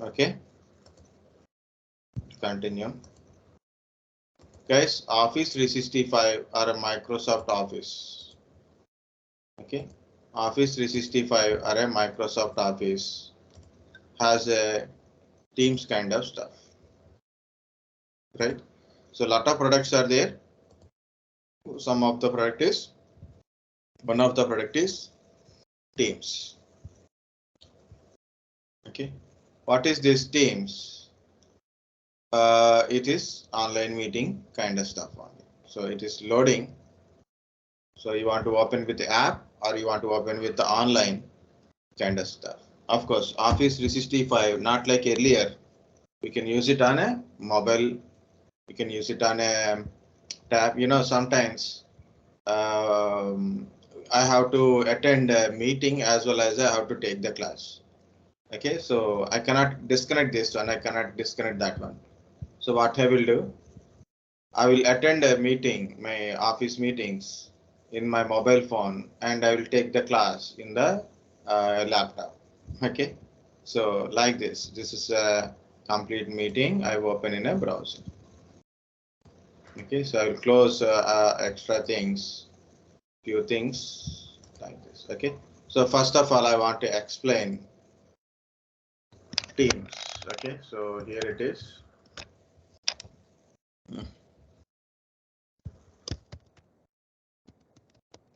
Okay, continue. Guys, Office 365 or a Microsoft Office. Okay, Office 365 or a Microsoft Office has a Teams kind of stuff, right? So a lot of products are there. Some of the product is, one of the product is Teams. Okay, what is this Teams? It is online meeting kind of stuff only. So it is loading. So you want to open with the app or you want to open with the online kind of stuff. Of course, Office 365, not like earlier. We can use it on a mobile. We can use it on a tab. You know, sometimes I have to attend a meeting as well as I have to take the class. Okay, so I cannot disconnect this one. I cannot disconnect that one. So what I will do, I will attend a meeting, my office meetings in my mobile phone, and I will take the class in the laptop. Okay, so like this is a complete meeting. I will open in a browser. Okay, so I will close extra things, few things like this. Okay, so first of all, I want to explain Teams. Okay, so here it is.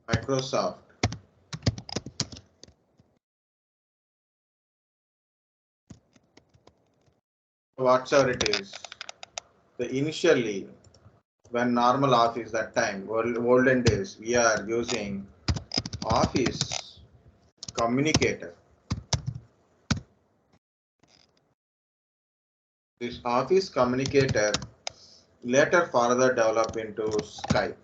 Microsoft. Whatever it is, the initially when normal Office that time, olden days, we are using Office Communicator. This Office Communicator later further developed into Skype.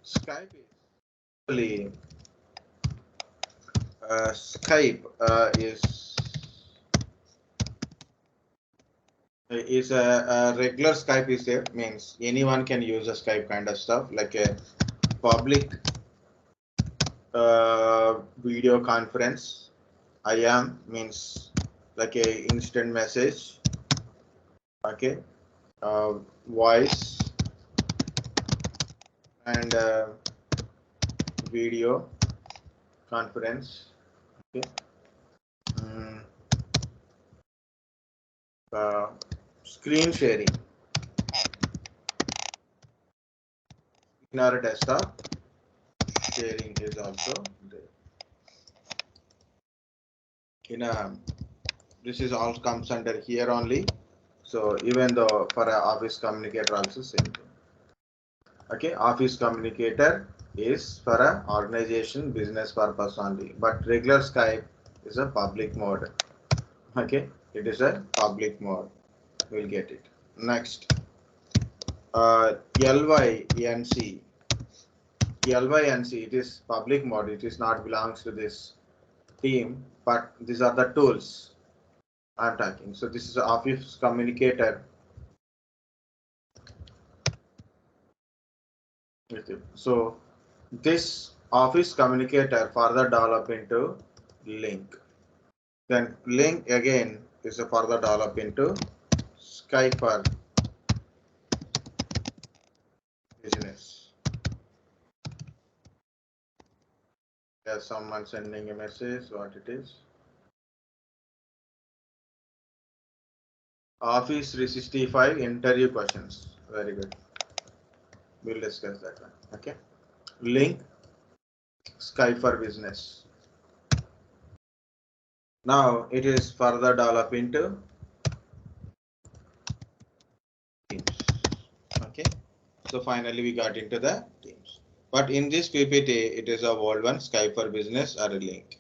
Skype is a regular Skype is there, means anyone can use a Skype kind of stuff, like a public video conference. IM means like a instant message. Okay, voice and video conference. Okay. Screen sharing in our desktop sharing is also there. This is all comes under here only. So even though for a Office Communicator also same thing. Okay, Office Communicator is for a organization business purpose only, but regular Skype is a public mode. Okay, it is a public mode. We'll get it next. LYNC. LYNC, it is public mode. It is not belongs to this team, but these are the tools I'm talking. So this is an Office Communicator. So this Office Communicator further develop into Lync. Then Lync again is a further develop into Skype for business. There's someone sending a message. What it is? Office 365 interview questions. Very good. We'll discuss that one. Okay. Lync, Skype for business. Now it is further developed into Teams. Okay. So finally we got into the Teams. But in this PPT, it is a old one, Skype for business or a Lync,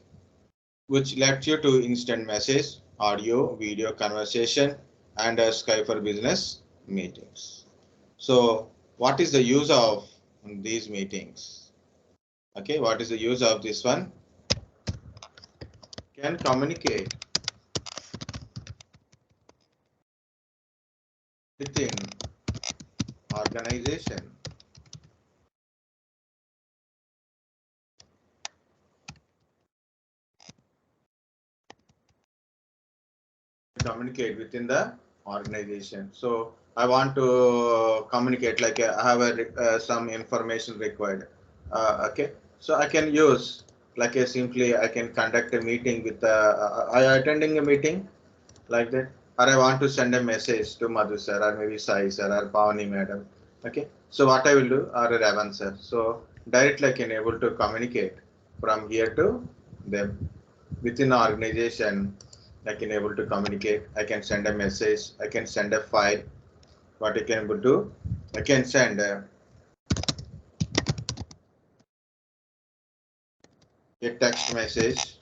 which lets you to instant message, audio, video conversation, and a Skype for business meetings. So what is the use of these meetings? Okay, what is the use of this one? Can communicate within organization communicate within the organization. So I want to communicate like I have some information required. Okay, so I can use like a simply I can conduct a meeting with I attending a meeting like that, or I want to send a message to Madhu sir or maybe Sai sir or Pavani madam. Okay, so what I will do, or Ravan sir. So directly I can able to communicate from here to them within the organization. I can able to communicate. I can send a message. I can send a file. What I can able to, I can send a text message.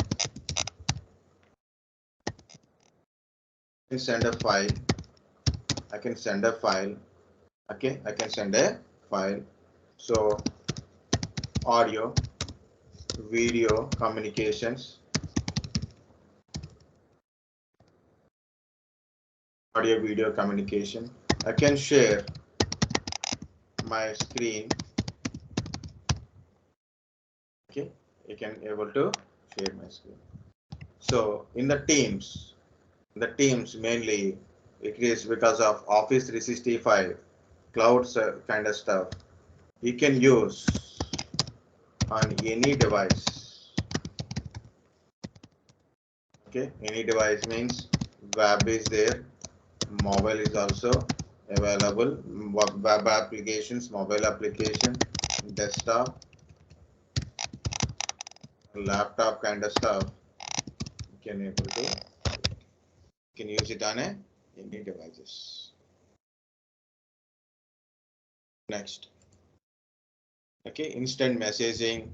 I can send a file. I can send a file. Okay, I can send a file. So audio, video communications, audio video communication. I can share my screen. Okay, I can able to share my screen. So in the teams mainly it is because of Office 365 clouds kind of stuff. You can use on any device. Okay, any device means web is there, mobile is also available, web applications, mobile application, desktop, laptop kind of stuff. You can able to use it on any devices. Next, okay, instant messaging,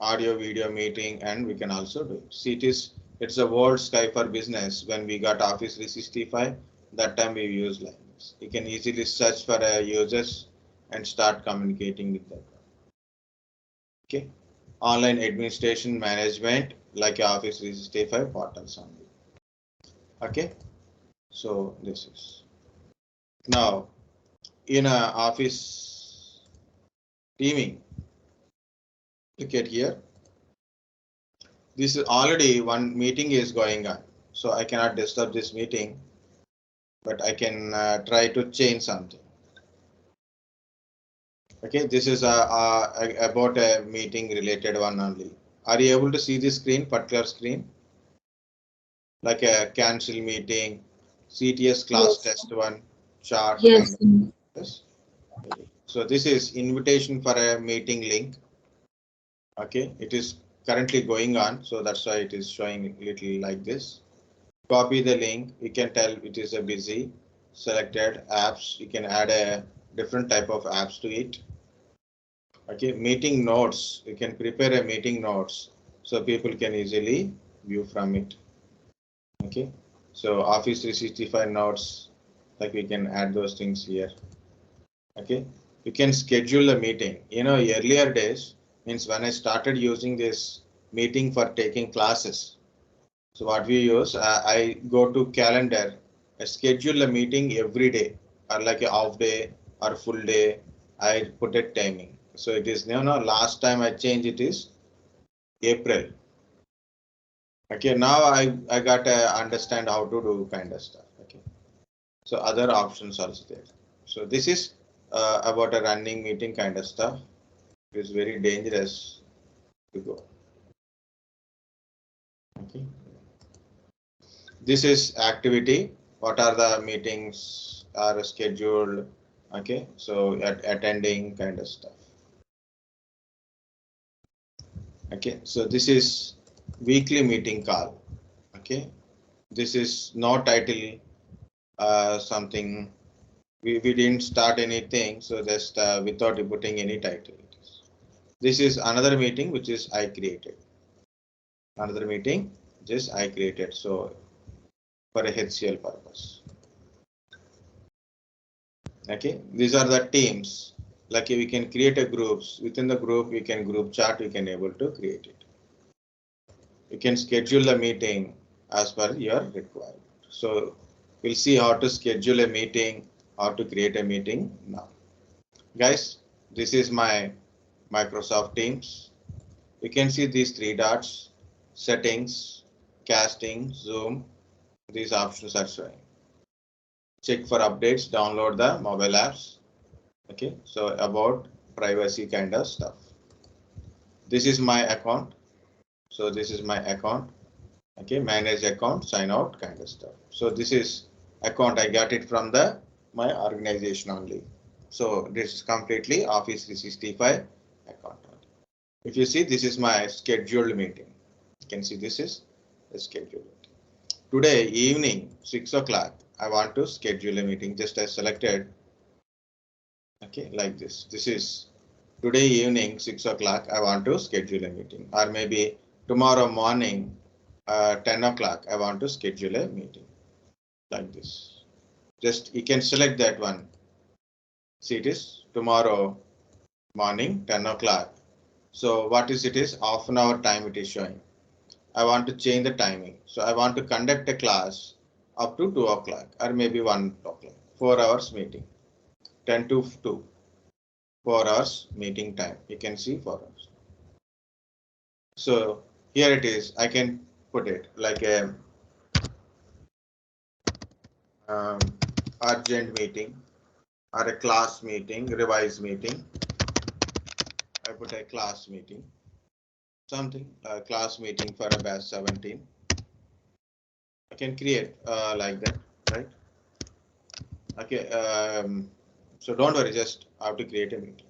audio video meeting, and we can also do it. See, it's a world Skype for business. When we got Office 365, that time we use like this. You can easily search for users and start communicating with them. Okay, online administration management like Office 365 portals only. Okay, so this is now in a Office teaming. Look at here. This is already one meeting is going on, so I cannot disturb this meeting, but I can try to change something. Okay, this is about a meeting related one only. Are you able to see this screen, particular screen? Like a cancel meeting, CTS class Yes. test one, chart. Yes. Kind of. Yes. So this is invitation for a meeting link. Okay, it is currently going on, so that's why it is showing little like this. Copy the link. You can tell it is a busy. Selected apps. You can add a different type of apps to it. Okay, meeting notes. You can prepare a meeting notes so people can easily view from it. Okay, so Office 365 notes, like we can add those things here. Okay, you can schedule a meeting. You know, earlier days means when I started using this meeting for taking classes. So what we use, I go to calendar, I schedule a meeting every day, or like a half day or full day. I put a timing. So it is last time I changed it is April. Okay, now I got to understand how to do kind of stuff. Okay, so other options also there. So this is about a running meeting kind of stuff. It is very dangerous to go. Okay. This is activity. What are the meetings are scheduled? Okay, so attending kind of stuff. Okay, so this is weekly meeting call. Okay, this is no title, something we didn't start anything, so just without putting any title. This is another meeting which is I created. Another meeting just I created. So for a HCL purpose. Okay, these are the teams. Like we can create a groups. Within the group, we can group chat. We can able to create it. You can schedule the meeting as per your requirement. So we'll see how to schedule a meeting, how to create a meeting now. Guys, this is my Microsoft Teams. You can see these three dots: settings, casting, Zoom, These options are showing. Check for updates, download the mobile apps. Okay, so about privacy kind of stuff. This is my account. So this is my account. Okay, manage account, sign out kind of stuff. So this is account. I got it from my organization only. So this is completely Office 365 account. If you see, this is my scheduled meeting. You can see this is a scheduled meeting. Today evening 6 o'clock. I want to schedule a meeting. Just I selected. Okay, like this. This is today evening 6 o'clock. I want to schedule a meeting, or maybe tomorrow morning 10 o'clock. I want to schedule a meeting like this. Just you can select that one. See, it is tomorrow morning 10 o'clock. So what is it is half an hour time it is showing. I want to change the timing. So I want to conduct a class up to 2 o'clock or maybe 1 o'clock. 4 hours meeting. 10 to 2. 4 hours meeting time. You can see 4 hours. So here it is. I can put it like a urgent meeting or a class meeting, revise meeting. I put a class meeting, something class meeting for a batch 17. I can create like that, right? Okay, so don't worry, just have to create a meeting.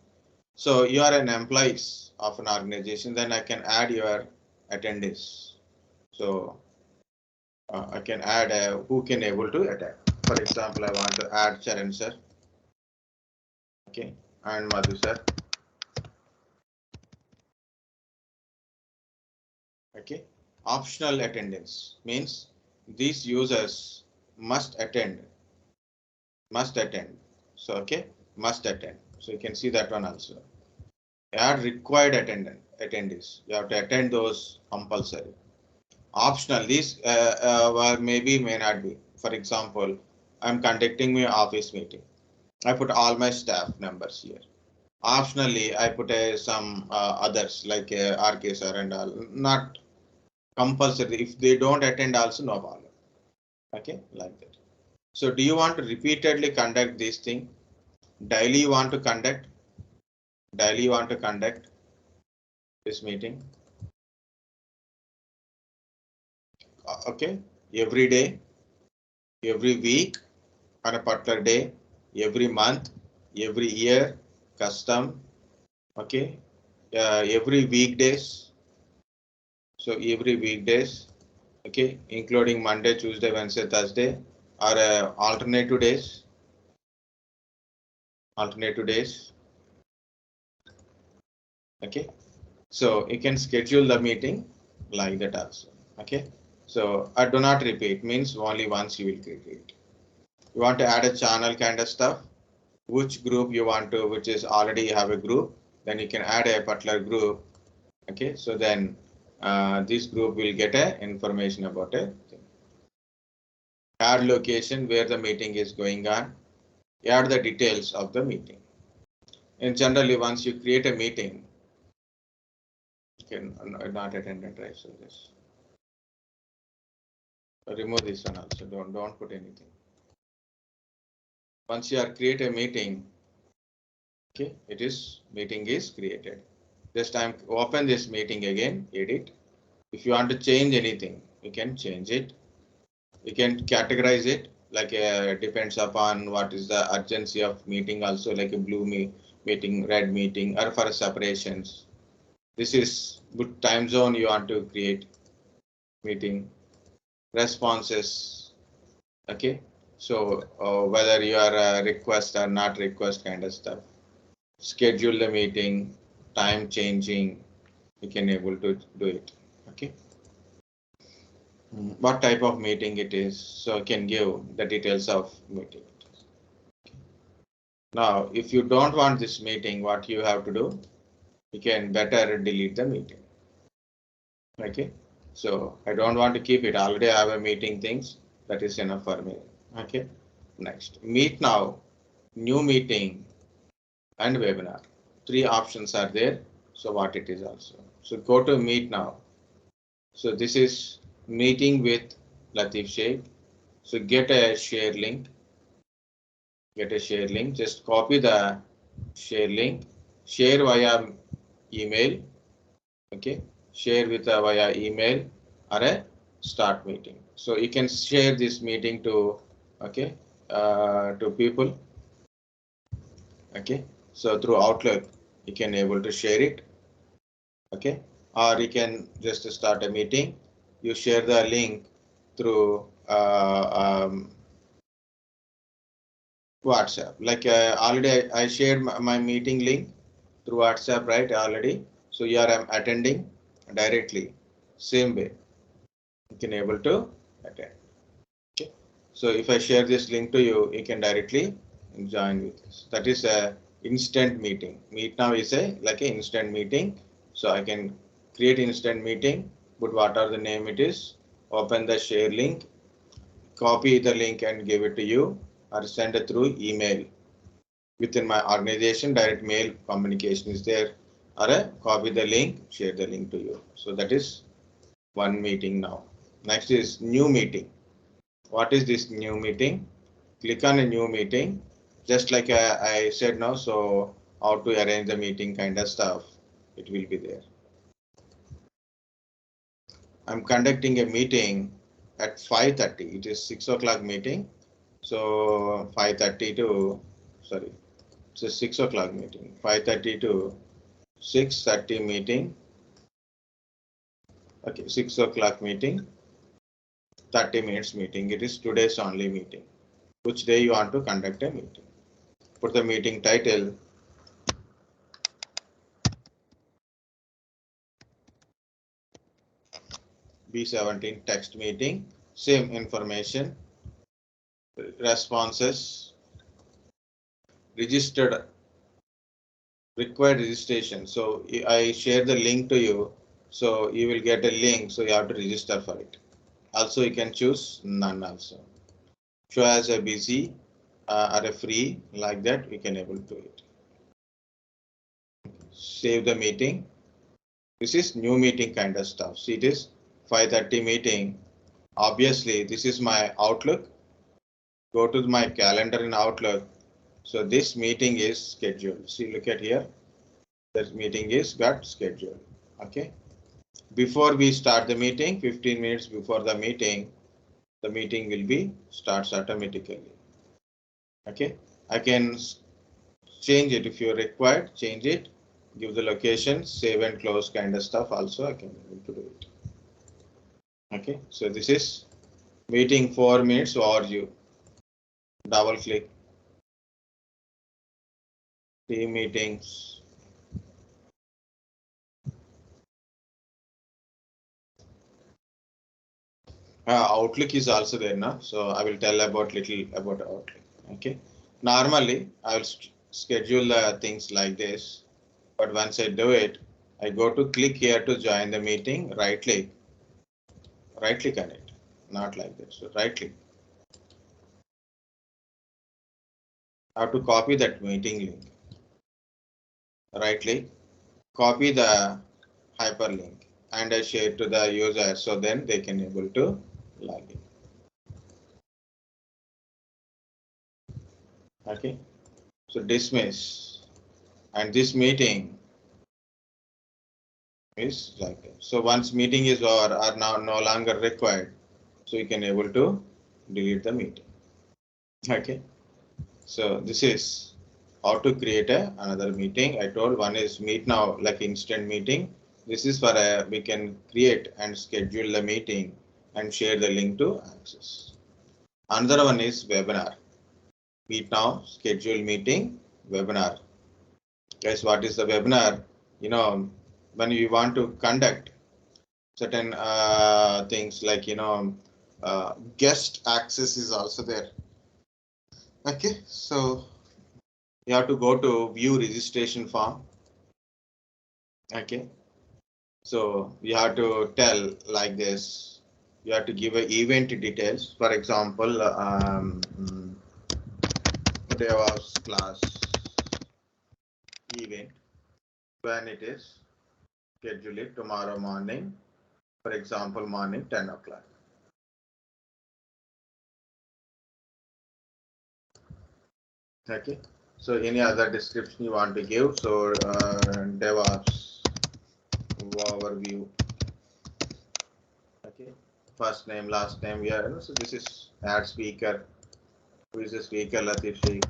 So you are an employee of an organization, then I can add your attendees. So I can add who can able to attend. For example, I want to add Charan sir, okay, and Madhu sir. Okay, optional attendance means these users must attend. So okay, must attend. So you can see that one also. Add required attendees. You have to attend those compulsory. Optional, these maybe may not be. For example, I'm conducting my office meeting. I put all my staff members here. Optionally, I put some others like RK sir and all. Not compulsory. If they don't attend, also no problem. Okay, like that. So, do you want to repeatedly conduct this thing? Daily, you want to conduct? Daily, you want to conduct this meeting? Okay, every day, every week, on a particular day, every month, every year, custom. Okay, every weekdays. So every weekdays. Okay, including Monday, Tuesday, Wednesday, Thursday, or alternative days. Alternative days. Okay, so you can schedule the meeting like that also. Okay, so I do not repeat means only once you will create. You want to add a channel kind of stuff, which group you want to, which is already have a group, then you can add a particular group. Okay, so then this group will get a information about a thing. Add location where the meeting is going on. Add the details of the meeting. And generally, once you create a meeting, you can not attendant, right? So this remove this one also. Don't put anything. Once you are create a meeting, okay, it is meeting is created. This time open this meeting again, edit. If you want to change anything, you can change it. You can categorize it like depends upon what is the urgency of meeting, also like a blue meeting, red meeting, or for separations. This is good time zone you want to create meeting responses. Okay, so whether you are a request or not request kind of stuff. Schedule the meeting, time changing, you can able to do it. Okay, what type of meeting it is, so I can give the details of meeting. Now, if you don't want this meeting, what you have to do, you can better delete the meeting. Okay, so I don't want to keep it. Already I have a meeting things, that is enough for me. Okay, next, meet now, new meeting, and webinar. 3 options are there. So what it is also. So go to meet now. So this is meeting with Latif Shaik. So get a share link. Get a share link. Just copy the share link. Share via email. Okay. Share with via email or a start meeting. So you can share this meeting to to people. Okay. So through Outlook, you can able to share it. Okay. Or you can just start a meeting. You share the link through WhatsApp. Like already I shared my meeting link through WhatsApp, right? Already. So here I'm attending directly. Same way you can able to attend. Okay. So if I share this link to you, you can directly join with us. That is a instant meeting. Meet now is a like an instant meeting. So I can create instant meeting, put whatever the name it is, open the share link, copy the link and give it to you, or send it through email. Within my organization, direct mail communication is there, or copy the link, share the link to you. So that is one meeting now. Next is new meeting. What is this new meeting? Click on a new meeting, just like I said now. So how to arrange the meeting kind of stuff, it will be there. I'm conducting a meeting at 5:30. It is 6 o'clock meeting. So 5:30 to, sorry, it's a 6 o'clock meeting. 5:30 to 6:30 meeting. Okay, 6 o'clock meeting, 30 minutes meeting. It is today's only meeting. Which day you want to conduct a meeting? Put the meeting title. B17 text meeting. Same information. Responses. Registered. Required registration. So I share the link to you. So you will get a link. So you have to register for it. Also, you can choose none also. Show as a busy or a free, like that we can able to do it. Save the meeting. This is new meeting kind of stuff. See, it is 5:30 meeting. Obviously, this is my Outlook. Go to my calendar in Outlook. So this meeting is scheduled. See, look at here. This meeting is got scheduled. Okay. Before we start the meeting, 15 minutes before the meeting will be starts automatically. Okay. I can change it if you're required. Change it. Give the location, save and close kind of stuff. Also, I can able to do it. Okay. So this is meeting 4 minutes or you double click. Team meetings. Outlook is also there now, so I will tell about little about Outlook. Okay, normally I will schedule things like this, but once I do it, I go to click here to join the meeting. Right click on it, not like this. So right click. I have to copy that meeting link. Right click, copy the hyperlink, and I share to the user, so then they can able to log in. Okay, so dismiss, and this meeting is like that. So once meeting is over, are now no longer required, so you can able to delete the meeting. Okay, so this is how to create another meeting. I told one is meet now, like instant meeting. This is for we can create and schedule the meeting and share the link to access. Another one is webinar. Meet now, schedule meeting, webinar. Guys, what is the webinar? You know, when we want to conduct certain things, like guest access is also there. Okay, so you have to go to view registration form. Okay, so you have to tell like this. You have to give a event details. For example, DevOps class event, when it is, schedule it tomorrow morning. For example, morning 10 o'clock. Okay. So any other description you want to give? So DevOps overview. Okay. First name, last name. Yeah. So this is add speaker. Who is the speaker? Latif Shaik.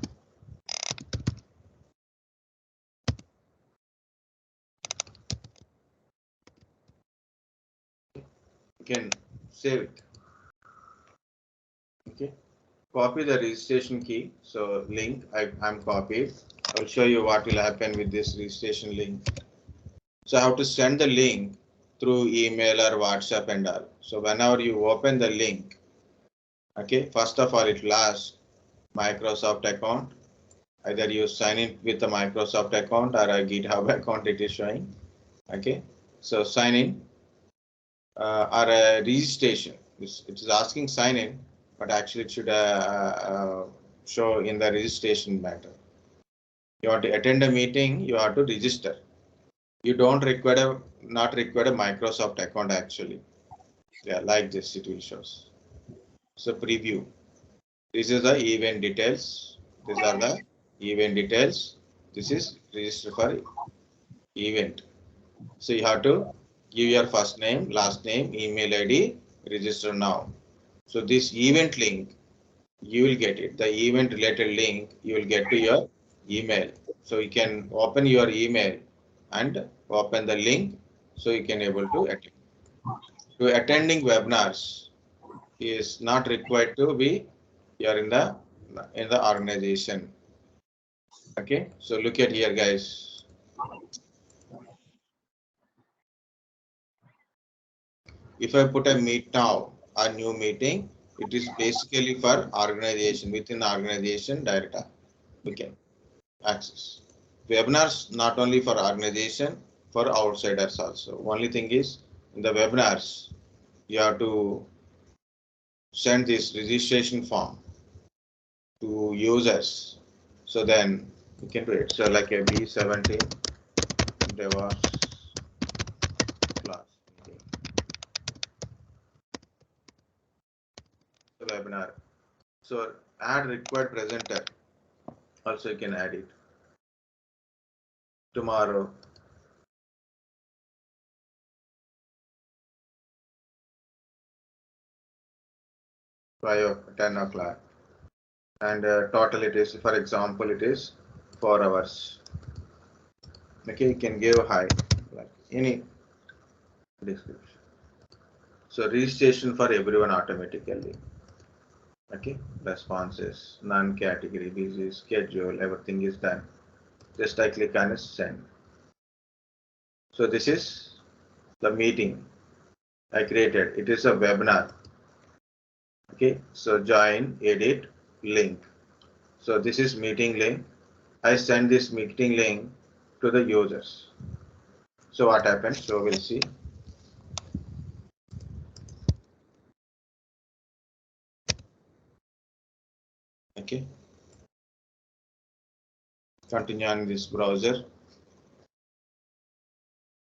You can save it. Okay. Copy the registration key. So link I'm copied. I'll show you what will happen with this registration link. So I have to send the link through email or WhatsApp and all. So whenever you open the link, okay, first of all, it will ask Microsoft account. Either you sign in with a Microsoft account or a GitHub account it is showing. Okay, so sign in or a registration. It is asking sign in, but actually it should show in the registration matter. You want to attend a meeting, you have to register. You don't not require a Microsoft account actually. Yeah, like this it will shows. So preview. This is the event details. These are the event details. This is register for event. So you have to give your first name, last name, email ID, register now. So this event link, you will get it. The event related link you will get to your email. So you can open your email and open the link so you can able to attend. To attending webinars is not required to be you're in the organization. Okay, so look at here guys. If I put a meet now, a new meeting, it is basically for organization. Within organization data we can access. Webinars not only for organization, for outsiders also. Only thing is in the webinars you have to send this registration form to users. So then you can do it. So like a B17 DevOps class webinar. So add required presenter. Also you can add it. Tomorrow. 10 o'clock. And total it is, for example, it is 4 hours. Okay, you can give high, like any description. So registration for everyone automatically. Okay, responses, non-category, busy, schedule, everything is done. Just I click on send. So this is the meeting I created. It is a webinar. Okay, so join, edit, link. So this is meeting link. I send this meeting link to the users. So what happens? So we'll see. Okay. Continue on this browser.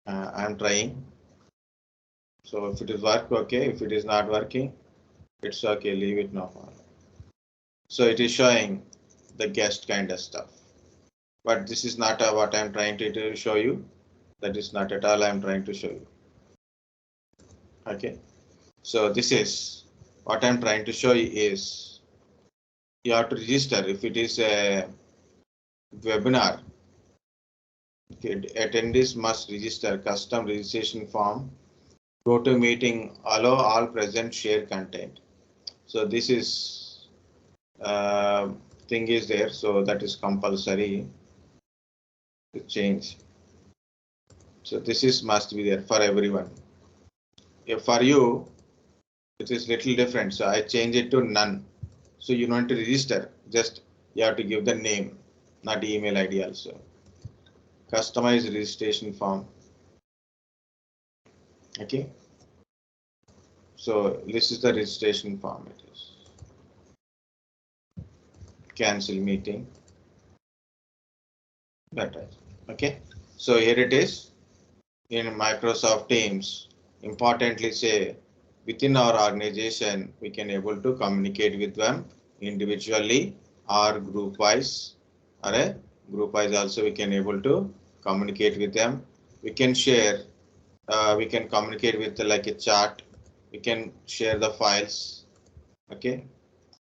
I'm trying. So if it is work, okay. If it is not working, it's okay. Leave it now. So it is showing the guest kind of stuff. But this is not what I'm trying to show you. That is not at all I'm trying to show you. Okay. So this is what I'm trying to show you is you have to register if it is a webinar. Okay, attendees must register custom registration form. Go to meeting, allow all present, share content. So this is thing is there, so that is compulsory to change. So this is must be there for everyone. If for you, it is little different. So I change it to none. So you don't have to register. Just you have to give the name, not email ID also. Customize registration form. Okay. So this is the registration form. It is cancel meeting. That is okay. So here it is in Microsoft Teams. Importantly, say within our organization we can able to communicate with them individually or group wise, or a group wise also we can able to communicate with them. We can share, we can communicate with like a chat. We can share the files. Okay,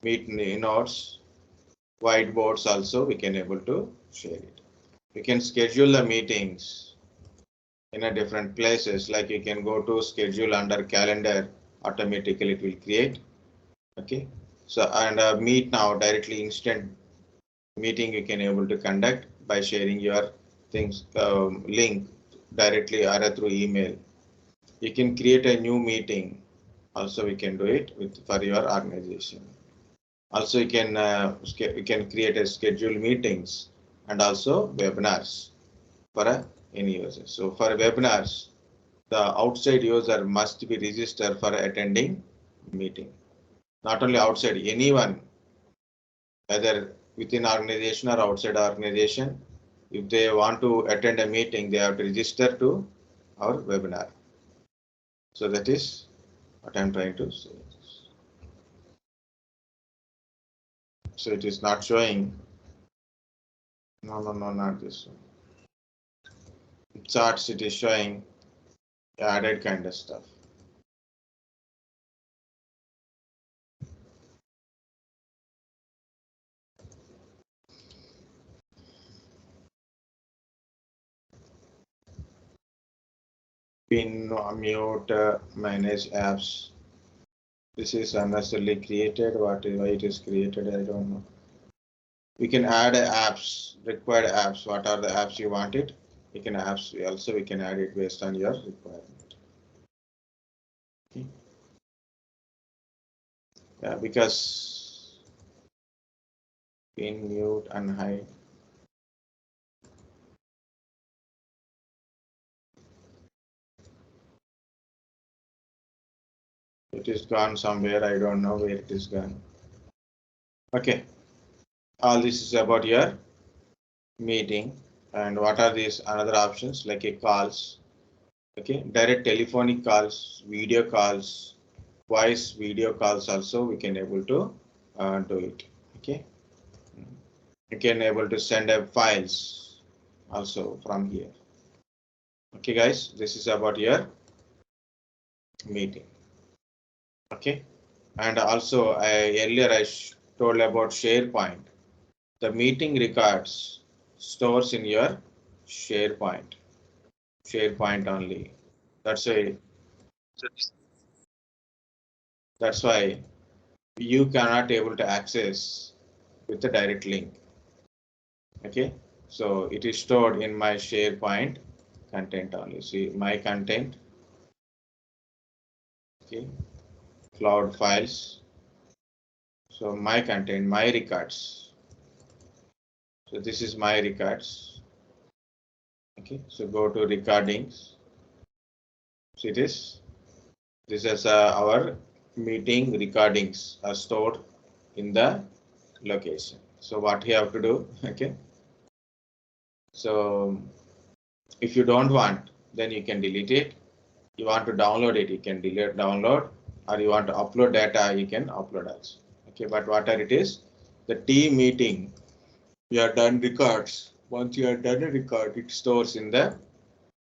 meet notes, whiteboards also we can able to share it. We can schedule the meetings in a different places, like you can go to schedule under calendar, automatically it will create. Okay, so and meet now directly instant meeting you can able to conduct by sharing your things, link directly or through email. You can create a new meeting also, we can do it with for your organization. Also you can create a schedule meetings and also webinars for any user. So for webinars, the outside user must be registered for attending meeting. Not only outside, anyone, either within organization or outside organization, if they want to attend a meeting, they have to register to our webinar. So that is what I'm trying to say. So it is not showing. No, not this one. Charts, it is showing added kind of stuff. Pin, mute, manage apps. This is unnecessarily created. Why it is created, I don't know. We can add apps, required apps. What are the apps you want it? We can apps also, we can add it based on your requirement. Okay. Yeah, because pin, mute, and hide. It is gone somewhere. I don't know where it is gone. Okay. All this is about your meeting. And what are these another options like a calls? Okay, direct telephonic calls, video calls, voice video calls also we can able to do it. Okay, you can able to send up files also from here. Okay guys, this is about your meeting. Okay, and also earlier I told about SharePoint. The meeting records stores in your SharePoint only. That's why you cannot able to access with the direct link. Okay, so it is stored in my SharePoint content only. See my content. Okay, cloud files. So my content, my records. So this is my records. Okay, so go to recordings. See this. This is our meeting recordings are stored in the location. So what you have to do? Okay, so if you don't want, then you can delete it. You want to download it, you can download, or you want to upload data, you can upload also. Okay, but whatever it is, the team meeting, you are done records. Once you are done a record, it stores in the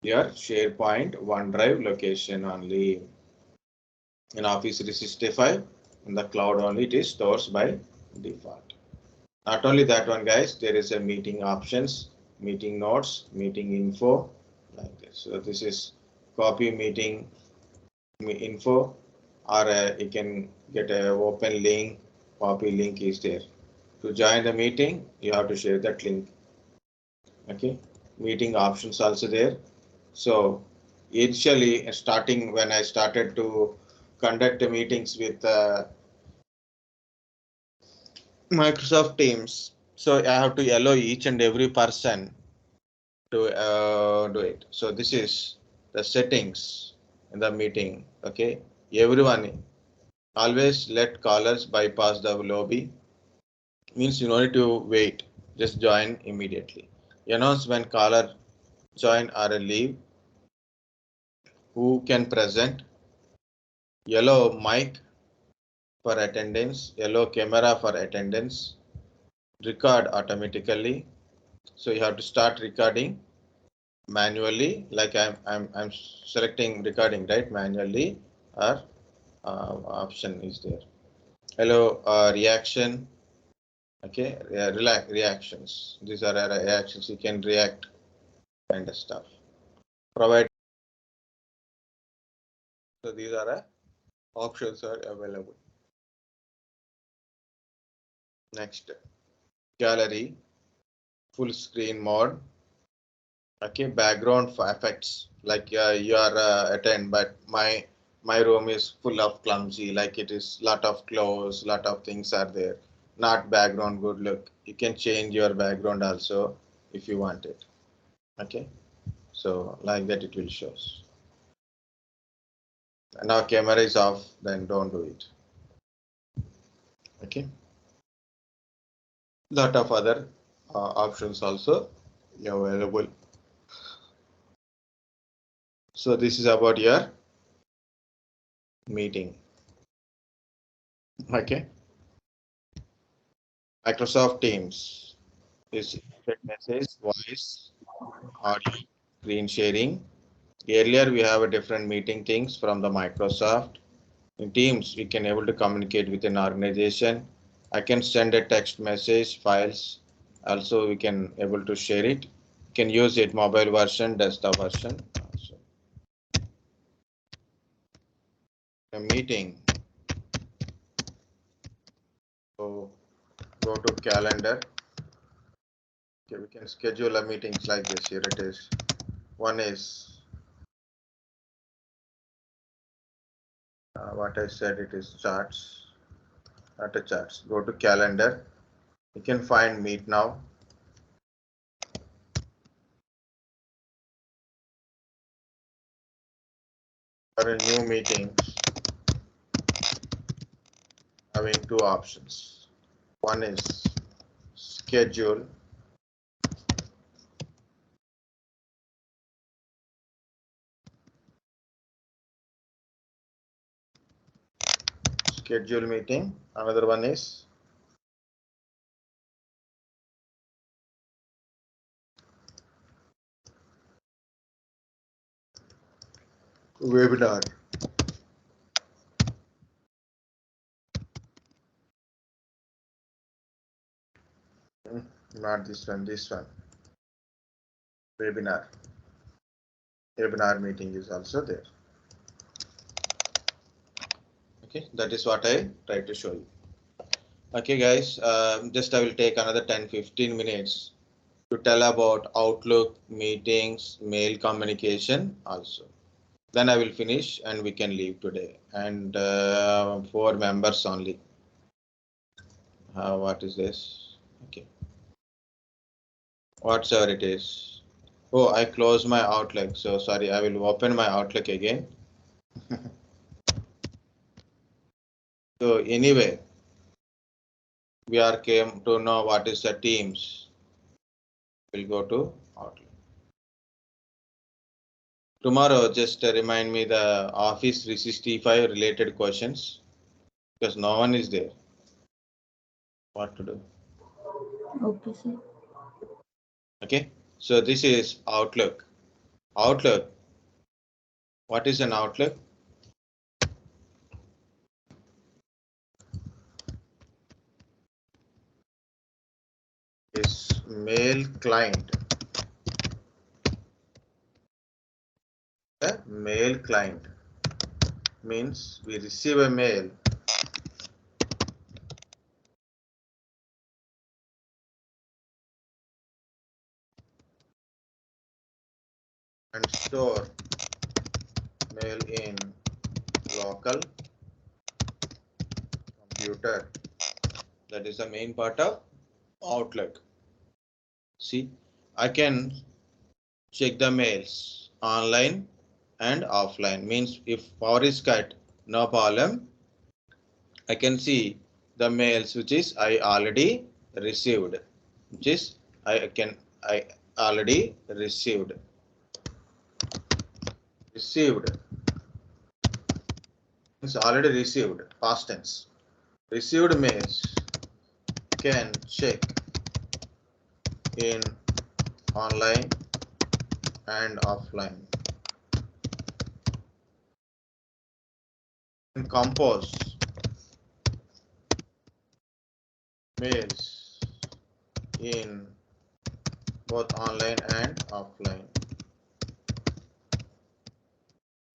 your SharePoint OneDrive location only. In Office 365, in the cloud only, it is stores by default. Not only that one, guys, there is a meeting options, meeting notes, meeting info, like this. So this is copy meeting info, or you can get a open link. Copy link is there. To join the meeting, you have to share that link. Okay, meeting options also there. So initially, starting when I started to conduct the meetings with Microsoft Teams, so I have to allow each and every person to do it. So this is the settings in the meeting. Okay, everyone always let callers bypass the lobby. Means you don't need to wait, just join immediately. Announce when caller join or leave. Who can present? Yellow mic for attendance, yellow camera for attendance, record automatically. So you have to start recording manually, like I'm selecting recording, right? Manually, or option is there. Hello, reaction. Okay, reactions. These are reactions. You can react kind of stuff. Provide. So these are options are available. Next, gallery, full screen mode. Okay, background effects, like you are attend, but my room is full of clumsy, like it is lot of clothes, lot of things are there, not background good look. You can change your background also if you want it. Okay, so like that it will shows. And now camera is off, then don't do it. Okay, lot of other options also available. So this is about your meeting. Okay, Microsoft Teams is message, voice, audio, screen sharing. Earlier we have a different meeting things from the Microsoft. In Teams we can able to communicate with an organization. I can send a text message files. Also we can able to share it. You can use it mobile version, desktop version. Also. A meeting. So go to calendar. Okay, we can schedule a meetings like this. Here it is. One is what I said, it is charts, not a charts. Go to calendar. You can find meet now. For a new meetings, having two options. One is schedule. Schedule meeting. Another one is webinar. Not this one, this one. Webinar. Webinar meeting is also there. Okay, that is what I try to show you. Okay, guys, just I will take another 10-15 minutes to tell about Outlook, meetings, mail communication also. Then I will finish and we can leave today. And 4 members only. What is this? Okay. Whatever it is. Oh, I closed my Outlook. So sorry, I will open my Outlook again. So anyway, we are came to know what is the Teams. We'll go to Outlook. Tomorrow, just remind me the Office 365 related questions because no one is there. What to do? Okay, sir. Okay, so this is Outlook. Outlook. What is an Outlook? Is mail client. A mail client means we receive a mail and store mail in local computer. That is the main part of Outlook. See, I can check the mails online and offline. Means if power is cut, no problem. I can see the mails which is I already received, which is I already received. Received. It's already received, past tense. Received mails can check in online and offline. And compose mails in both online and offline.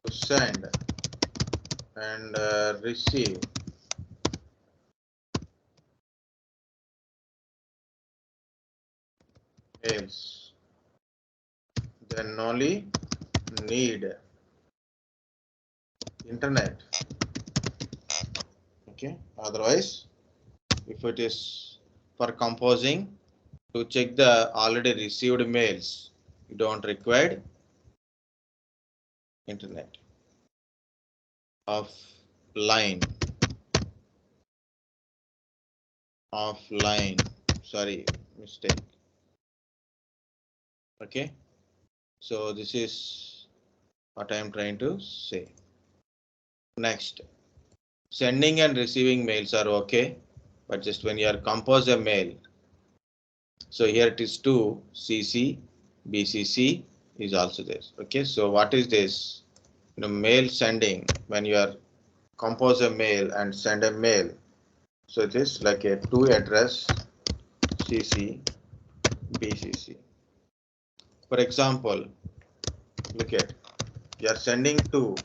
To send and receive mails, then only need internet. Okay, otherwise, if it is for composing to check the already received mails, you don't require internet. Offline, sorry, mistake. Okay, so this is what I am trying to say. Next, sending and receiving mails are okay, but just when you are compose a mail, so here it is 2 CC, BCC is also this. Okay, so what is this? Mail sending, when you are compose a mail and send a mail, so it is like a 2 address CC, BCC. For example, look at, you are sending to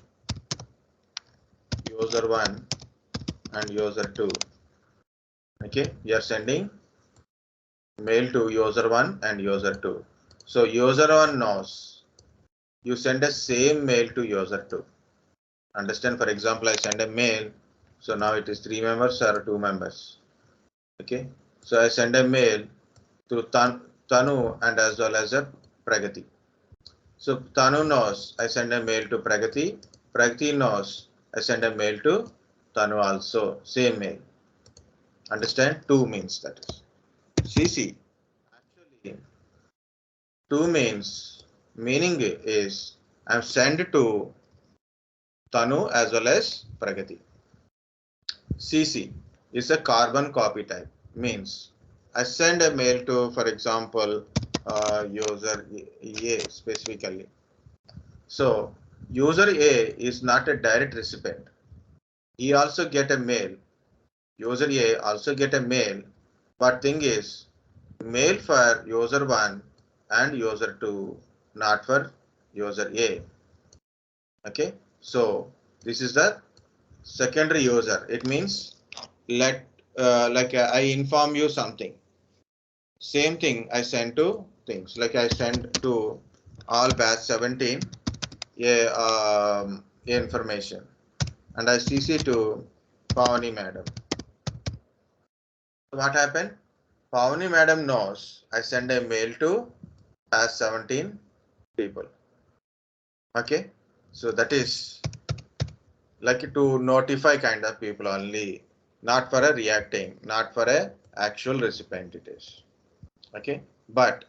user 1 and user 2. Okay, you are sending mail to user 1 and user 2. So user 1 knows you send the same mail to user 2. Understand? For example, I send a mail, so now it is 3 members or 2 members. Okay, so I send a mail to Tanu and as well as a Pragati. So Tanu knows I send a mail to Pragati. Pragati knows I send a mail to Tanu also, same mail. Understand? 2 means that is. CC. Actually, 2 means meaning is I'm sent to Tanu as well as Pragati. CC is a carbon copy type, means I send a mail to, for example, user A specifically. So user A is not a direct recipient. He also get a mail. User A also get a mail, but thing is, mail for user 1 and user 2, not for user A. Okay, so this is the secondary user. It means I inform you something. Same thing I send to things, like I send to all batch 17 information, and I CC to Pavani madam. What happened? Pavani madam knows I send a mail to batch 17 people. Okay, so that is like to notify kind of people only, not for a reacting, not for a actual recipient it is. Okay, but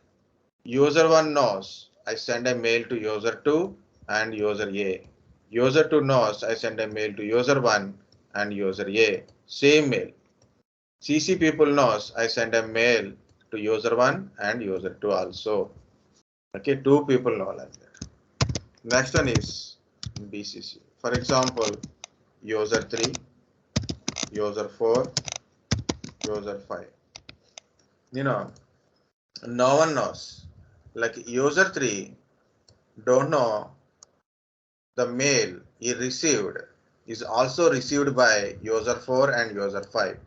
user 1 knows I send a mail to user 2 and user A. User 2 knows I send a mail to user 1 and user A. Same mail. CC people knows I send a mail to user 1 and user 2 also. Okay, 2 people know like that. Next one is BCC. For example, user 3, user 4, user 5. No one knows. Like user 3 don't know the mail he received is also received by user 4 and user 5.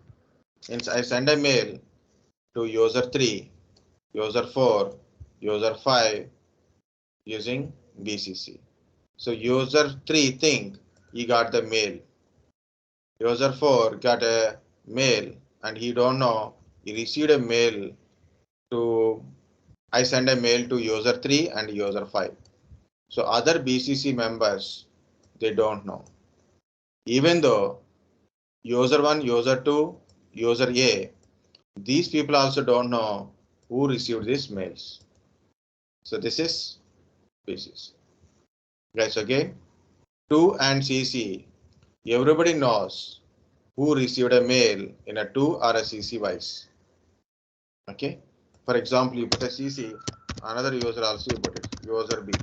Means I send a mail to user 3, user 4, user 5 using BCC. So user 3 think he got the mail. User 4 got a mail and he don't know he received a mail to, I send a mail to user 3 and user 5. So other BCC members, they don't know. Even though user 1, user 2, user A, these people also don't know who received these mails. So this is BCC. Guys, again, 2 and CC, everybody knows who received a mail in a 2 or a CC wise. Okay, For example, you put a CC, another user also you put it, userB.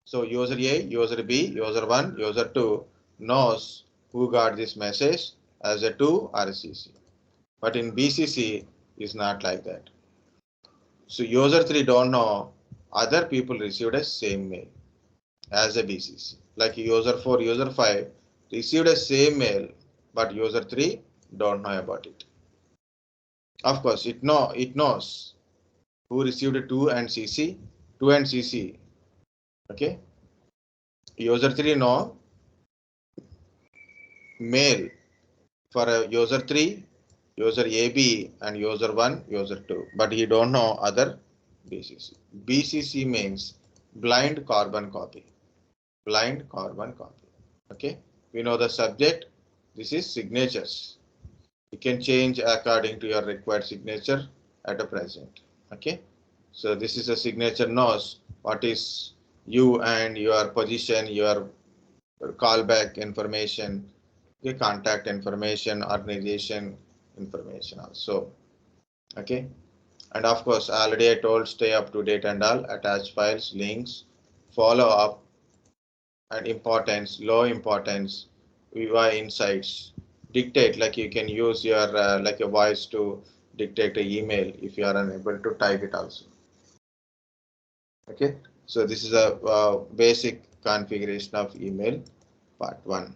So user A, user B, user 1, user 2 knows who got this message as a 2 or a CC. But in BCC is not like that. So user 3 don't know other people received a same mail as a BCC. Like user 4, user 5 received a same mail, but user 3 don't know about it. Of course, it knows who received a 2 and CC, 2 and CC. Okay. User 3 know mail for a user 3, user AB and user 1, user 2, but he don't know other BCC. BCC means blind carbon copy. Blind carbon copy. Okay, we know the subject. This is signatures. You can change according to your required signature at a present. Okay, so this is a signature knows what is you and your position, your callback information, okay, contact information, organization information also. Okay, and of course already I told stay up to date and all, attach files, links, follow up, and importance, low importance, UI insights, dictate, like you can use your like a voice to dictate an email if you are unable to type it also. Okay, so this is a basic configuration of email part 1.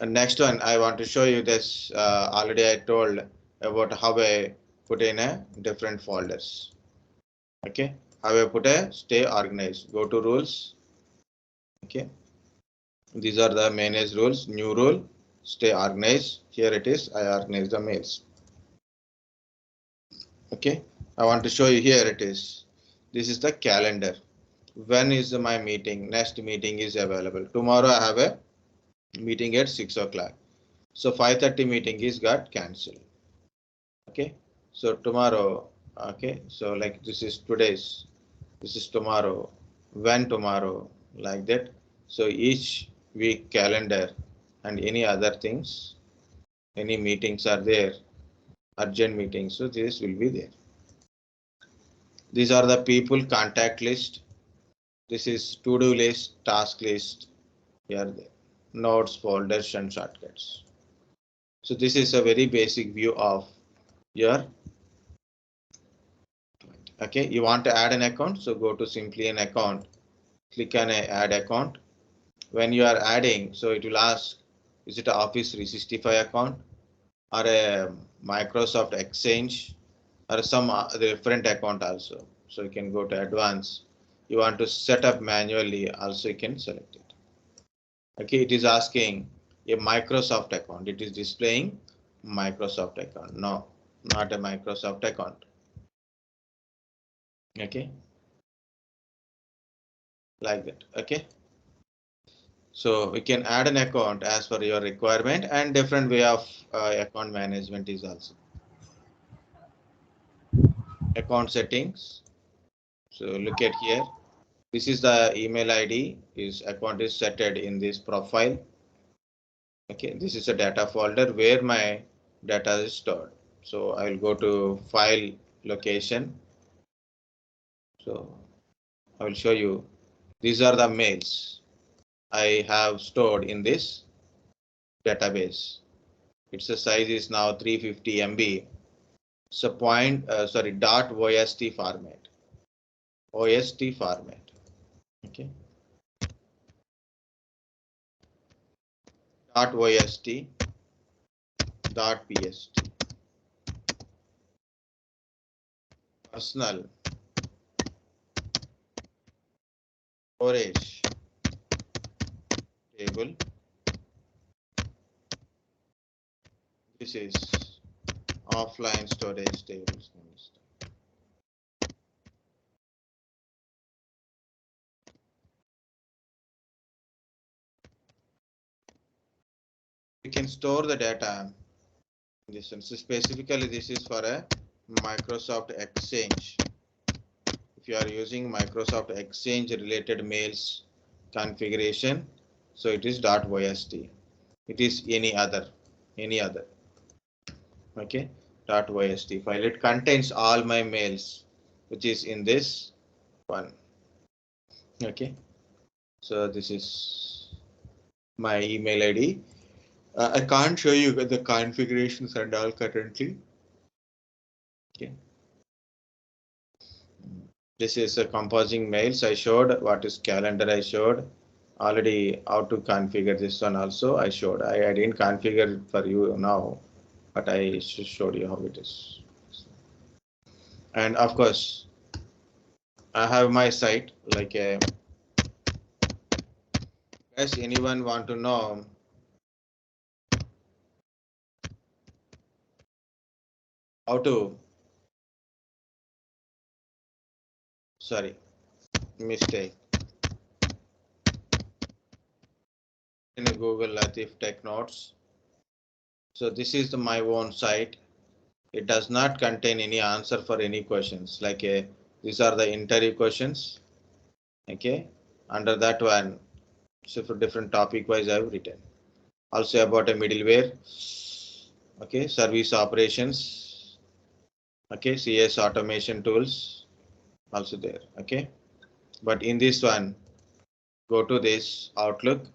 And next one, I want to show you this. Already I told about how I put in a different folders. Okay, how I put a stay organized. Go to rules. Okay, these are the manage rules. New rule, stay organized. Here it is. I organize the mails. Okay, I want to show you here it is. This is the calendar. When is my meeting? Next meeting is available. Tomorrow I have a meeting at 6 o'clock. So 5:30 meeting is got cancelled. Okay, so tomorrow, okay, so like this is today's, this is tomorrow, when tomorrow, like that. So each week calendar and any other things, any meetings are there, urgent meetings, so this will be there. These are the people contact list. This is to-do list, task list, here there, notes, folders and shortcuts. So this is a very basic view of your. Okay, you want to add an account, so go to simply an account, click on a add account. When you are adding, so it will ask, is it an Office 365 account or a Microsoft Exchange or some different account also. So you can go to advanced. You want to set up manually, also you can select it. Okay, it is asking a Microsoft account. It is displaying Microsoft account. No, not a Microsoft account. Okay, like that. Okay, so we can add an account as per your requirement, and different way of account management is also. Account settings. So look at here. This is the email ID. Is account is set in this profile. Okay, this is a data folder where my data is stored. So I will go to file location. So I will show you. These are the mails I have stored in this database. Its size is now 350 MB. So .ost format. OST format. Okay. .ost, .pst. Personal storage table. This is offline storage tables. You can store the data. This one. So specifically, this is for a Microsoft Exchange. If you are using Microsoft Exchange related mails configuration, so it is .ost. It is any other. Okay, .yst file. It contains all my mails, which is in this one. Okay, so this is my email ID. I can't show you the configurations and all currently. Okay. This is a composing mails I showed. What is calendar I showed. Already how to configure this one also I showed. I didn't configure it for you now, but I showed you how it is. And of course, I have my site like a. Guys, anyone want to know how to? Sorry, mistake. In Google Latif Tech Notes. So this is my own site. It does not contain any answer for any questions. Like these are the interview questions. Okay, under that one, so for different topic wise I have written. Also about a middleware. Okay, service operations. Okay, CS automation tools also there. Okay, but in this one, go to this Outlook.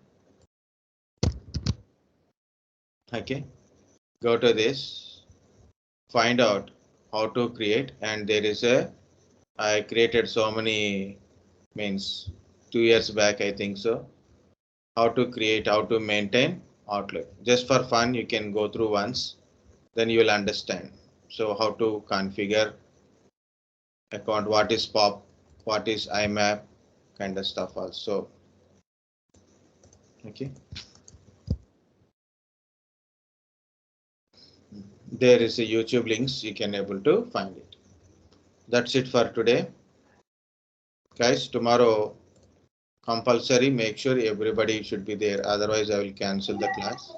Okay, go to this, find out how to create, and there is a I created so many means 2 years back I think so. How to create, how to maintain Outlook. Just for fun, you can go through once, then you will understand. So how to configure account, what is POP, what is IMAP, kind of stuff also. Okay. There is a YouTube links, you can able to find it. That's it for today. Guys, tomorrow compulsory, make sure everybody should be there. Otherwise, I will cancel the class.